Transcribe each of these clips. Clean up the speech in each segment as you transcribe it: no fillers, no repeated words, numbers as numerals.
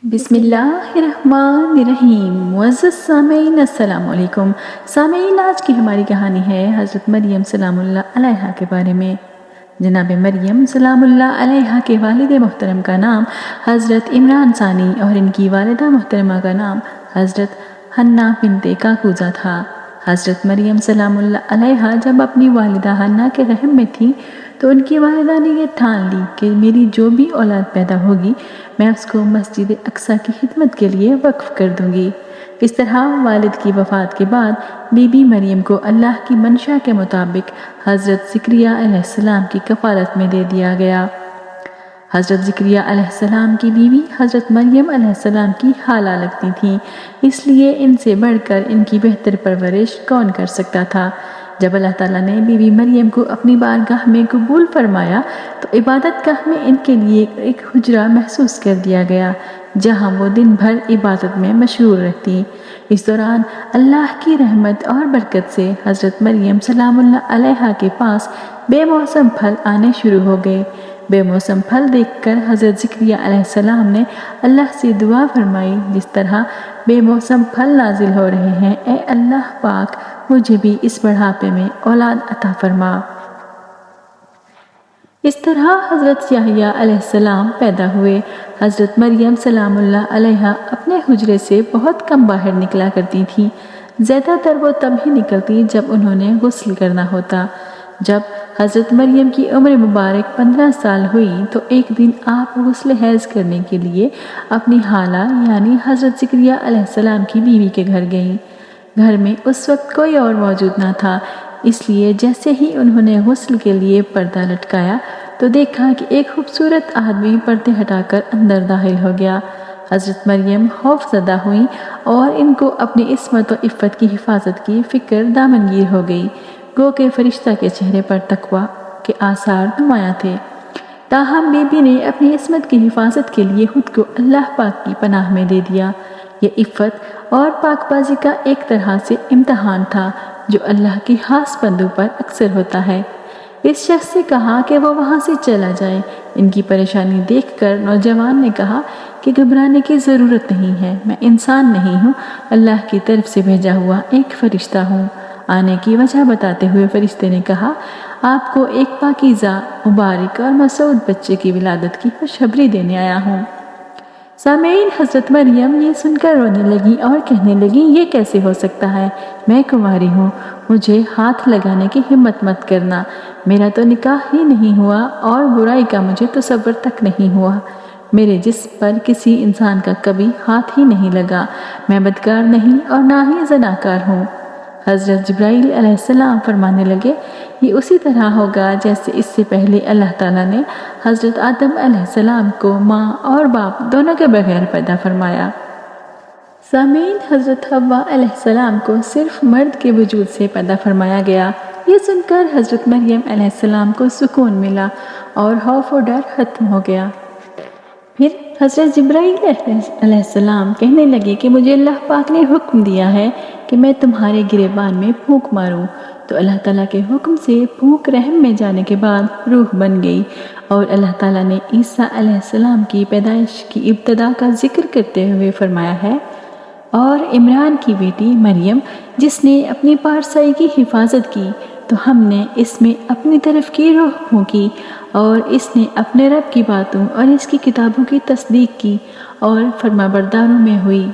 بسم اللہ الرحمن الرحیم۔ معزز سامعین السلام علیکم۔ سامعین، آج کی ہماری کہانی ہے حضرت مریم سلام اللہ علیہا کے بارے میں۔ جناب مریم سلام اللہ علیہا کے والد محترم کا نام حضرت عمران ثانی اور ان کی والدہ محترمہ کا نام حضرت حنہ بنت کاکوزہ تھا۔ حضرت مریم سلام اللہ علیہا جب اپنی والدہ حنہ کے رحم میں تھی تو ان کی والدہ نے یہ ٹھان لی کہ میری جو بھی اولاد پیدا ہوگی میں اس کو مسجد اقصیٰ کی خدمت کے لیے وقف کر دوں گی۔ اس طرح والد کی وفات کے بعد بی بی مریم کو اللہ کی منشا کے مطابق حضرت زکریہ علیہ السلام کی کفالت میں دے دیا گیا۔ حضرت زکریہ علیہ السلام کی بیوی حضرت مریم علیہ السلام کی خالہ لگتی تھیں، اس لیے ان سے بڑھ کر ان کی بہتر پرورش کون کر سکتا تھا۔ جب اللہ تعالیٰ نے بی بی مریم کو اپنی بارگاہ میں قبول فرمایا تو عبادت گاہ میں ان کے لیے ایک حجرہ محسوس کر دیا گیا جہاں وہ دن بھر عبادت میں مشغول رہتی۔ اس دوران اللہ کی رحمت اور برکت سے حضرت مریم سلام اللہ علیہا کے پاس بے موسم پھل آنے شروع ہو گئے۔ بے موسم پھل دیکھ کر حضرت زکریہ علیہ السلام نے اللہ سے دعا فرمائی، جس طرح بے موسم پھل نازل ہو رہے ہیں، اے اللہ پاک مجھے بھی اس بڑھاپے میں اولاد عطا فرما۔ اس طرح حضرت یحییٰ علیہ السلام پیدا ہوئے۔ حضرت مریم سلام اللہ علیہا اپنے حجرے سے بہت کم باہر نکلا کرتی تھی، زیادہ تر وہ تب ہی نکلتی جب انہوں نے غسل کرنا ہوتا۔ جب حضرت مریم کی عمر مبارک 15 سال ہوئی تو ایک دن آپ غسل حیض کرنے کے لیے اپنی خالہ یعنی حضرت زکریہ علیہ السلام کی بیوی کے گھر گئیں۔ گھر میں اس وقت کوئی اور موجود نہ تھا، اس لیے جیسے ہی انہوں نے غسل کے لیے پردہ لٹکایا تو دیکھا کہ ایک خوبصورت آدمی پردے ہٹا کر اندر داخل ہو گیا۔ حضرت مریم خوف زدہ ہوئیں اور ان کو اپنی عصمت و عفت کی حفاظت کی فکر دامنگیر ہو گئی، گو کہ فرشتہ کے چہرے پر تقویٰ کے آثار نمایاں تھے۔ تاہم بی بی نے اپنی عصمت کی حفاظت کے لیے خود کو اللہ پاک کی پناہ میں دے دیا۔ یہ عفت اور پاک بازی کا ایک طرح سے امتحان تھا جو اللہ کی خاص بندوں پر اکثر ہوتا ہے۔ اس شخص سے کہا کہ وہ وہاں سے چلا جائے۔ ان کی پریشانی دیکھ کر نوجوان نے کہا کہ گھبرانے کی ضرورت نہیں ہے، میں انسان نہیں ہوں، اللہ کی طرف سے بھیجا ہوا ایک فرشتہ ہوں۔ آنے کی وجہ بتاتے ہوئے فرشتے نے کہا، آپ کو ایک پاکیزہ، مبارک اور مسعود بچے کی ولادت کی خوشخبری دینے آیا ہوں۔ سامعین، حضرت مریم یہ سن کر رونے لگی اور کہنے لگی، یہ کیسے ہو سکتا ہے؟ میں کنواری ہوں، مجھے ہاتھ لگانے کی ہمت مت کرنا، میرا تو نکاح ہی نہیں ہوا اور برائی کا مجھے تصور تک نہیں ہوا، میرے جسم پر کسی انسان کا کبھی ہاتھ ہی نہیں لگا، میں بدکار نہیں اور نہ ہی زناکار ہوں۔ حضرت جبرائیل علیہ السلام فرمانے لگے، یہ اسی طرح ہوگا جیسے اس سے پہلے اللہ تعالیٰ نے حضرت آدم علیہ السلام کو ماں اور باپ دونوں کے بغیر پیدا فرمایا۔ سامعین، حضرت حوا علیہ السلام کو صرف مرد کے وجود سے پیدا فرمایا گیا۔ یہ سن کر حضرت مریم علیہ السلام کو سکون ملا اور خوف و ڈر ختم ہو گیا۔ پھر حضرت جبرائیل علیہ السلام کہنے لگے کہ مجھے اللہ پاک نے حکم دیا ہے کہ میں تمہارے گریبان میں پھونک ماروں، تو اللہ تعالیٰ کے حکم سے پھونک رحم میں جانے کے بعد روح بن گئی، اور اللہ تعالیٰ نے عیسیٰ علیہ السلام کی پیدائش کی ابتدا کا ذکر کرتے ہوئے فرمایا ہے، اور عمران کی بیٹی مریم جس نے اپنی پارسائی کی حفاظت کی تو ہم نے اس میں اپنی طرف کی روح پھونکی، اور اس نے اپنے رب کی باتوں اور اس کی کتابوں کی تصدیق کی اور فرمانبرداروں میں ہوئی۔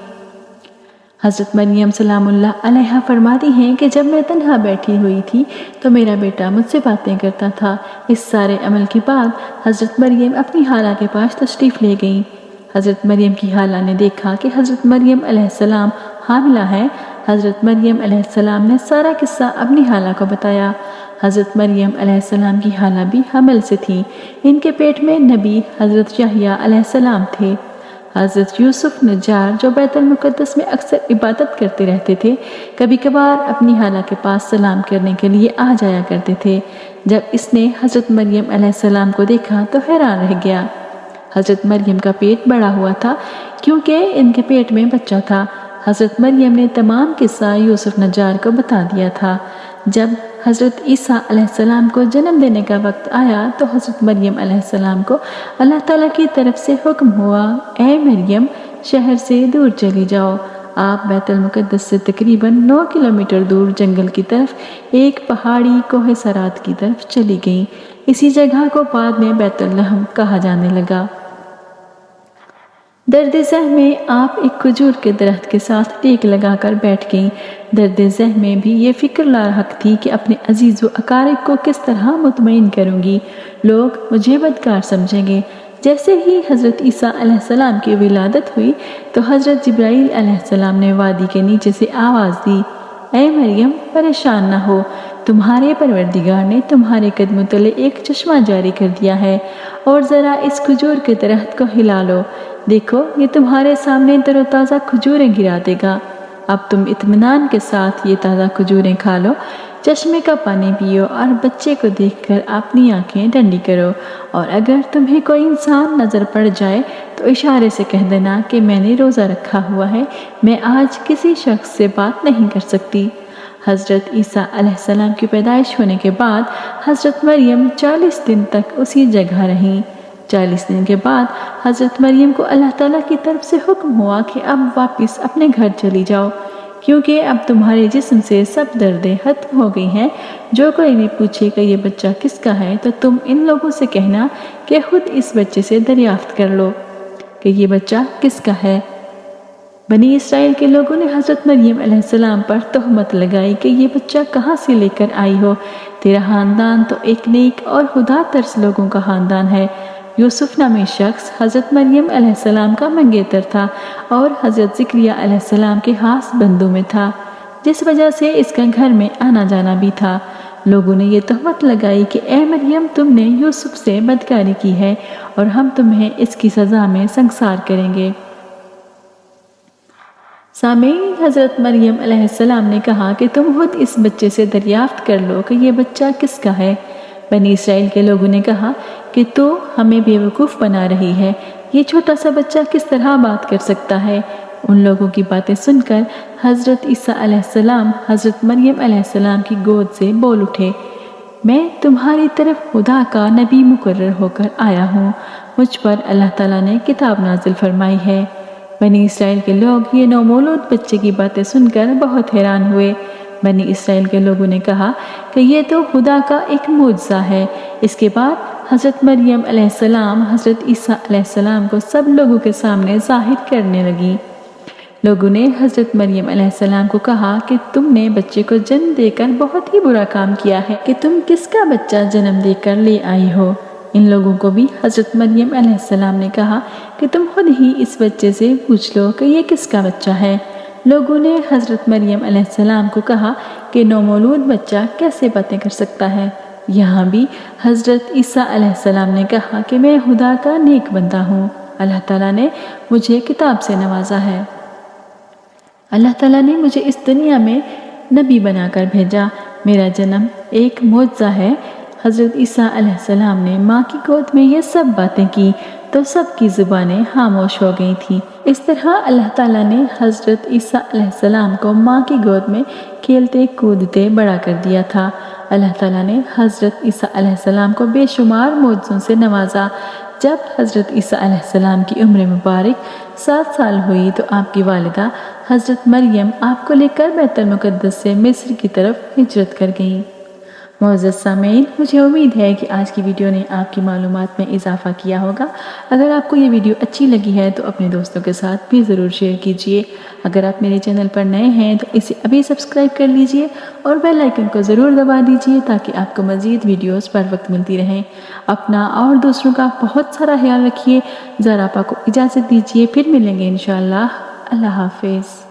حضرت مریم سلام اللہ علیہا فرماتی ہیں کہ جب میں تنہا بیٹھی ہوئی تھی تو میرا بیٹا مجھ سے باتیں کرتا تھا۔ اس سارے عمل کے بعد حضرت مریم اپنی خالہ کے پاس تشریف لے گئیں۔ حضرت مریم کی خالہ نے دیکھا کہ حضرت مریم علیہ السلام حاملہ ہے۔ حضرت مریم علیہ السلام نے سارا قصہ اپنی خالہ کو بتایا۔ حضرت مریم علیہ السلام کی خالہ بھی حمل سے تھیں، ان کے پیٹ میں نبی حضرت یحییٰ علیہ السلام تھے۔ حضرت یوسف نجار جو بیت المقدس میں اکثر عبادت کرتے رہتے تھے، کبھی کبھار اپنی خالہ کے پاس سلام کرنے کے لیے آ جایا کرتے تھے۔ جب اس نے حضرت مریم علیہ السلام کو دیکھا تو حیران رہ گیا۔ حضرت مریم کا پیٹ بڑا ہوا تھا کیونکہ ان کے پیٹ میں بچہ تھا۔ حضرت مریم نے تمام قصہ یوسف نجار کو بتا دیا تھا۔ جب حضرت عیسیٰ علیہ السلام کو جنم دینے کا وقت آیا تو حضرت مریم علیہ السلام کو اللہ تعالیٰ کی طرف سے حکم ہوا، اے مریم شہر سے دور چلی جاؤ۔ آپ بیت المقدس سے تقریباً 9 کلومیٹر دور جنگل کی طرف ایک پہاڑی کوہ سرات کی طرف چلی گئیں۔ اسی جگہ کو بعد میں بیت اللحم کہا جانے لگا۔ درد ذہن میں آپ ایک کھجور کے درخت کے ساتھ ٹیک لگا کر بیٹھ گئیں۔ درد ذہن میں بھی یہ فکر لاحق تھی کہ اپنے عزیز و اقارب کو کس طرح مطمئن کروں گی۔ لوگ مجھے بدکار سمجھیں گے۔ جیسے ہی حضرت عیسیٰ علیہ السلام کی ولادت ہوئی تو حضرت جبرائیل علیہ السلام نے وادی کے نیچے سے آواز دی، اے مریم پریشان نہ ہو، تمہارے پروردگار نے تمہارے قدموں تلے ایک چشمہ جاری کر دیا ہے، اور ذرا اس کھجور کے درخت کو ہلا لو، دیکھو یہ تمہارے سامنے تر و تازہ کھجوریں گرا دے گا۔ اب تم اطمینان کے ساتھ یہ تازہ کھجوریں کھا لو، چشمے کا پانی پیو اور بچے کو دیکھ کر اپنی آنکھیں ٹھنڈی کرو، اور اگر تمہیں کوئی انسان نظر پڑ جائے تو اشارے سے کہہ دینا کہ میں نے روزہ رکھا ہوا ہے، میں آج کسی شخص سے بات نہیں کر سکتی۔ حضرت عیسیٰ علیہ السلام کی پیدائش ہونے کے بعد حضرت مریم 40 دن تک اسی جگہ رہیں۔ 40 دن کے بعد حضرت مریم کو اللہ تعالیٰ کی طرف سے حکم ہوا کہ اب واپس اپنے گھر چلی جاؤ، کیونکہ اب تمہارے جسم سے سب دردیں ختم ہو گئی ہیں۔ جو کوئی بھی پوچھے کہ یہ بچہ کس کا ہے تو تم ان لوگوں سے کہنا کہ خود اس بچے سے دریافت کر لو کہ یہ بچہ کس کا ہے۔ بنی اسرائیل کے لوگوں نے حضرت مریم علیہ السلام پر تہمت لگائی کہ یہ بچہ کہاں سے لے کر آئی ہو، تیرا خاندان تو ایک نیک اور خدا ترس لوگوں کا خاندان ہے۔ یوسف نامی شخص حضرت مریم علیہ السلام کا منگیتر تھا اور حضرت زکریا علیہ السلام کے خاص بندوں میں تھا، جس وجہ سے اس کا گھر میں آنا جانا بھی تھا۔ لوگوں نے یہ تہمت لگائی کہ اے مریم تم نے یوسف سے بدکاری کی ہے اور ہم تمہیں اس کی سزا میں سنگسار کریں گے۔ سامعین، حضرت مریم علیہ السلام نے کہا کہ تم خود اس بچے سے دریافت کر لو کہ یہ بچہ کس کا ہے۔ بنی اسرائیل کے لوگوں نے کہا کہ تو ہمیں بیوقوف بنا رہی ہے، یہ چھوٹا سا بچہ کس طرح بات کر سکتا ہے؟ ان لوگوں کی باتیں سن کر حضرت عیسیٰ علیہ السلام حضرت مریم علیہ السلام کی گود سے بول اٹھے، میں تمہاری طرف خدا کا نبی مقرر ہو کر آیا ہوں، مجھ پر اللہ تعالیٰ نے کتاب نازل فرمائی ہے۔ بنی اسرائیل کے لوگ یہ نومولود بچے کی باتیں سن کر بہت حیران ہوئے۔ بنی اسرائیل کے لوگوں نے کہا کہ یہ تو خدا کا ایک معجزہ ہے۔ اس کے بعد حضرت مریم علیہ السلام حضرت عیسیٰ علیہ السلام کو سب لوگوں کے سامنے ظاہر کرنے لگی۔ لوگوں نے حضرت مریم علیہ السلام کو کہا کہ تم نے بچے کو جنم دے کر بہت ہی برا کام کیا ہے کہ تم کس کا بچہ جنم دے کر لے آئی ہو۔ ان لوگوں کو بھی حضرت مریم علیہ السلام نے کہا کہ تم خود ہی اس بچے سے پوچھ لو کہ یہ کس کا بچہ ہے۔ لوگوں نے حضرت مریم علیہ السلام کو کہا کہ نومولود بچہ کیسے باتیں کر سکتا ہے؟ یہاں بھی حضرت عیسیٰ علیہ السلام نے کہا کہ میں خدا کا نیک بندہ ہوں، اللہ تعالیٰ نے مجھے کتاب سے نوازا ہے، اللہ تعالیٰ نے مجھے اس دنیا میں نبی بنا کر بھیجا، میرا جنم ایک معجزہ ہے۔ حضرت عیسیٰ علیہ السلام نے ماں کی گود میں یہ سب باتیں کی تو سب کی زبانیں خاموش ہو گئی تھیں۔ اس طرح اللہ تعالیٰ نے حضرت عیسیٰ علیہ السلام کو ماں کی گود میں کھیلتے کودتے بڑا کر دیا تھا۔ اللہ تعالیٰ نے حضرت عیسیٰ علیہ السلام کو بے شمار معجزوں سے نوازا۔ جب حضرت عیسیٰ علیہ السلام کی عمر مبارک 7 سال ہوئی تو آپ کی والدہ حضرت مریم آپ کو لے کر بیت المقدس سے مصر کی طرف ہجرت کر گئیں۔ معزز سامعین، مجھے امید ہے کہ آج کی ویڈیو نے آپ کی معلومات میں اضافہ کیا ہوگا۔ اگر آپ کو یہ ویڈیو اچھی لگی ہے تو اپنے دوستوں کے ساتھ بھی ضرور شیئر کیجیے۔ اگر آپ میرے چینل پر نئے ہیں تو اسے ابھی سبسکرائب کر لیجیے اور بیل آئیکن کو ضرور دبا دیجیے تاکہ آپ کو مزید ویڈیوز پر وقت ملتی رہیں۔ اپنا اور دوسروں کا بہت سارا خیال رکھیے۔ زہرا آپا کو اجازت دیجیے، پھر ملیں گے انشاءاللہ۔ اللہ حافظ۔